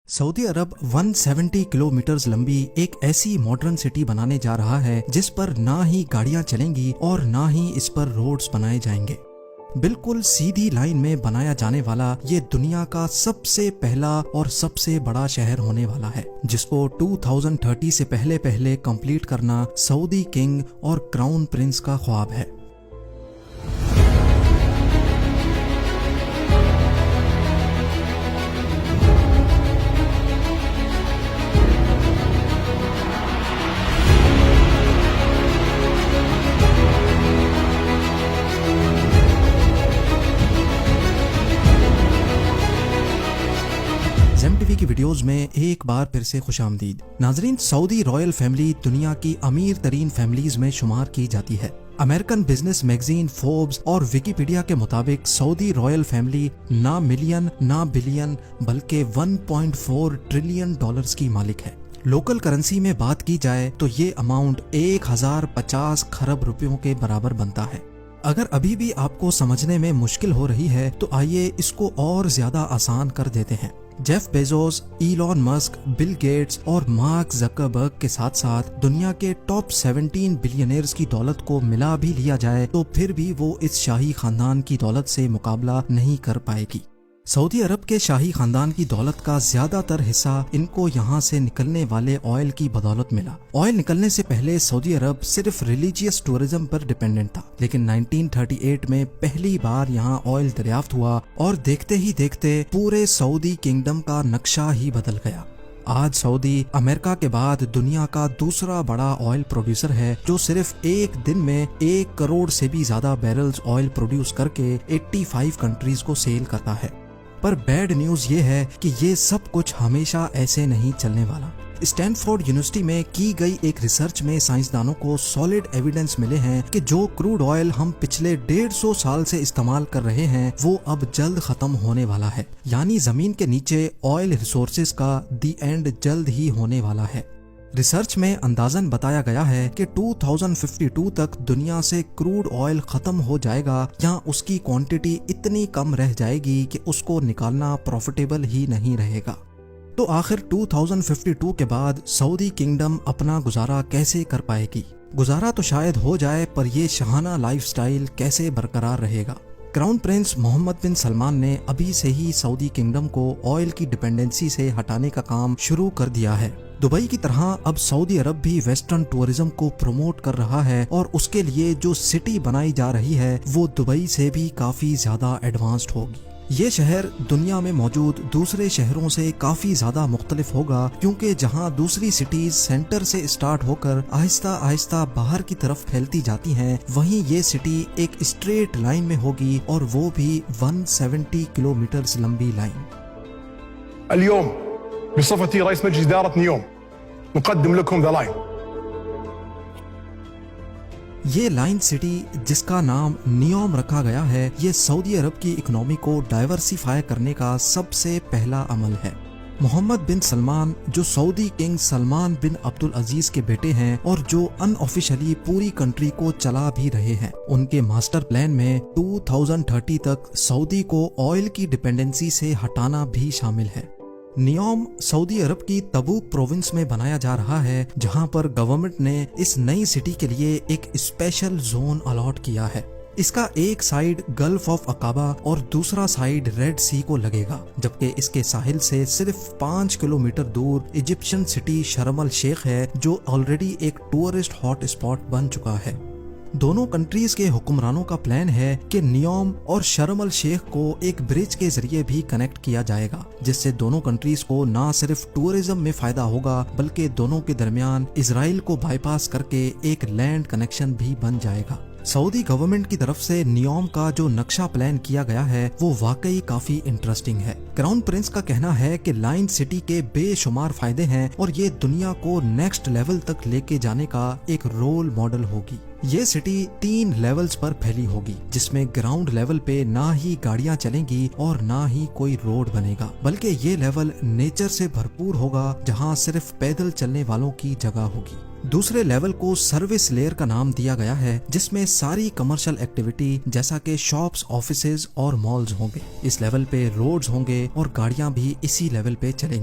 Saudi अरब 170 kilometre लंबी एक ऐसी मॉडर्न सिटी बनाने जा रहा है जिस पर ना ही गाड़ियां चलेंगी और ना ही इस पर रोड्स बनाए जाएंगे। बिल्कुल सीधी लाइन में बनाया जाने वाला ये दुनिया का सबसे पहला और सबसे बड़ा शहर होने वाला है, जिसको 2030 से पहले पहले कंप्लीट करना सऊदी किंग और क्राउन प्रिंस का ख्वाब है। टीवी की वीडियोस में एक बार फिर से खुशामदीद। नाजरीन, सऊदी रॉयल फैमिली दुनिया की अमीर तरीन फैमिलीज में शुमार की जाती है। अमेरिकन बिजनेस मैगजीन फोर्ब्स और विकिपीडिया के मुताबिक सऊदी रॉयल फैमिली ना मिलियन ना बिलियन बल्कि 1.4 ट्रिलियन डॉलर्स की मालिक है। लोकल करेंसी में बात की जाए तो ये अमाउंट 1050 खरब रुपयों के बराबर बनता है। अगर अभी भी आपको समझने में मुश्किल हो रही है तो आइए इसको और ज्यादा आसान कर देते हैं। Jeff Bezos, Elon Musk, Bill Gates और मार्क जकरबर्ग के साथ साथ दुनिया के टॉप 17 बिलियनियर्स की दौलत को मिला भी लिया जाए तो फिर भी वो इस शाही खानदान की दौलत से मुकाबला नहीं कर पाएगी। सऊदी अरब के शाही खानदान की दौलत का ज्यादातर हिस्सा इनको यहाँ से निकलने वाले ऑयल की बदौलत मिला। ऑयल निकलने से पहले सऊदी अरब सिर्फ रिलीजियस टूरिज्म पर डिपेंडेंट था, लेकिन 1938 में पहली बार यहाँ ऑयल दरियाफ्त हुआ और देखते ही देखते पूरे सऊदी किंगडम का नक्शा ही बदल गया। आज सऊदी अमेरिका के बाद दुनिया का दूसरा बड़ा ऑयल प्रोड्यूसर है, जो सिर्फ एक दिन में 1 करोड़ से भी ज्यादा बैरल्स ऑयल प्रोड्यूस करके 85 कंट्रीज को सेल करता है। पर बैड न्यूज ये है कि ये सब कुछ हमेशा ऐसे नहीं चलने वाला। स्टैनफोर्ड यूनिवर्सिटी में की गई एक रिसर्च में साइंसदानों को सॉलिड एविडेंस मिले हैं कि जो क्रूड ऑयल हम पिछले 150 साल से इस्तेमाल कर रहे हैं वो अब जल्द खत्म होने वाला है। यानी जमीन के नीचे ऑयल रिसोर्सेज का दी एंड जल्द ही होने वाला है। रिसर्च में अंदाजन बताया गया है कि 2052 तक दुनिया से क्रूड ऑयल खत्म हो जाएगा या उसकी क्वांटिटी इतनी कम रह जाएगी कि उसको निकालना प्रॉफिटेबल ही नहीं रहेगा। तो आखिर 2052 के बाद सऊदी किंगडम अपना गुजारा कैसे कर पाएगी? गुजारा तो शायद हो जाए, पर ये शहाना लाइफस्टाइल कैसे बरकरार रहेगा? क्राउन प्रिंस मोहम्मद बिन सलमान ने अभी से ही सऊदी किंगडम को ऑयल की डिपेंडेंसी से हटाने का काम शुरू कर दिया है। दुबई की तरह अब सऊदी अरब भी वेस्टर्न टूरिज्म को प्रमोट कर रहा है और उसके लिए जो सिटी बनाई जा रही है वो दुबई से भी काफी ज्यादा एडवांस्ड होगी। ये शहर दुनिया में मौजूद दूसरे शहरों से काफी ज्यादा मुख्तलिफ होगा, क्योंकि जहां दूसरी सिटीज सेंटर से स्टार्ट होकर आहिस्ता आहिस्ता बाहर की तरफ फैलती जाती हैं, वहीं ये सिटी एक स्ट्रेट लाइन में होगी और वो भी 170 किलोमीटर लंबी लाइन। اليوم بصفتي رئيس مجلس إدارة نيوم نقدم لكم ذا لاين। ये लाइन सिटी जिसका नाम नियोम रखा गया है, ये सऊदी अरब की इकोनॉमी को डाइवर्सिफाई करने का सबसे पहला अमल है। मोहम्मद बिन सलमान, जो सऊदी किंग सलमान बिन अब्दुल अजीज के बेटे हैं और जो अनऑफिशियली पूरी कंट्री को चला भी रहे हैं, उनके मास्टर प्लान में 2030 तक सऊदी को ऑयल की डिपेंडेंसी से हटाना भी शामिल है। नियोम सऊदी अरब की तबूक प्रोविंस में बनाया जा रहा है, जहां पर गवर्नमेंट ने इस नई सिटी के लिए एक स्पेशल जोन अलॉट किया है। इसका एक साइड गल्फ ऑफ अकाबा और दूसरा साइड रेड सी को लगेगा, जबकि इसके साहिल से सिर्फ 5 किलोमीटर दूर इजिप्शियन सिटी शर्म अल शेख है, जो ऑलरेडी एक टूरिस्ट हॉट स्पॉट बन चुका है। दोनों कंट्रीज के हुक्मरानों का प्लान है कि नियोम और शर्म अल शेख को एक ब्रिज के जरिए भी कनेक्ट किया जाएगा, जिससे दोनों कंट्रीज को ना सिर्फ टूरिज्म में फायदा होगा बल्कि दोनों के दरमियान इजराइल को बाईपास करके एक लैंड कनेक्शन भी बन जाएगा। सऊदी गवर्नमेंट की तरफ से नियोम का जो नक्शा प्लान किया गया है वो वाकई काफी इंटरेस्टिंग है। क्राउन प्रिंस का कहना है कि लाइन सिटी के बेशुमार फायदे हैं और ये दुनिया को नेक्स्ट लेवल तक लेके जाने का एक रोल मॉडल होगी। ये सिटी 3 लेवल्स पर फैली होगी, जिसमें ग्राउंड लेवल पे ना ही गाड़ियां चलेंगी और ना ही कोई रोड बनेगा, बल्कि ये लेवल नेचर से भरपूर होगा, जहां सिर्फ पैदल चलने वालों की जगह होगी। दूसरे लेवल को सर्विस लेयर का नाम दिया गया है, जिसमें सारी कमर्शियल एक्टिविटी जैसा कि शॉप्स, ऑफिसेज और मॉल्स होंगे। इस लेवल पे रोड्स होंगे और गाड़ियां भी इसी लेवल पे चलेंगी।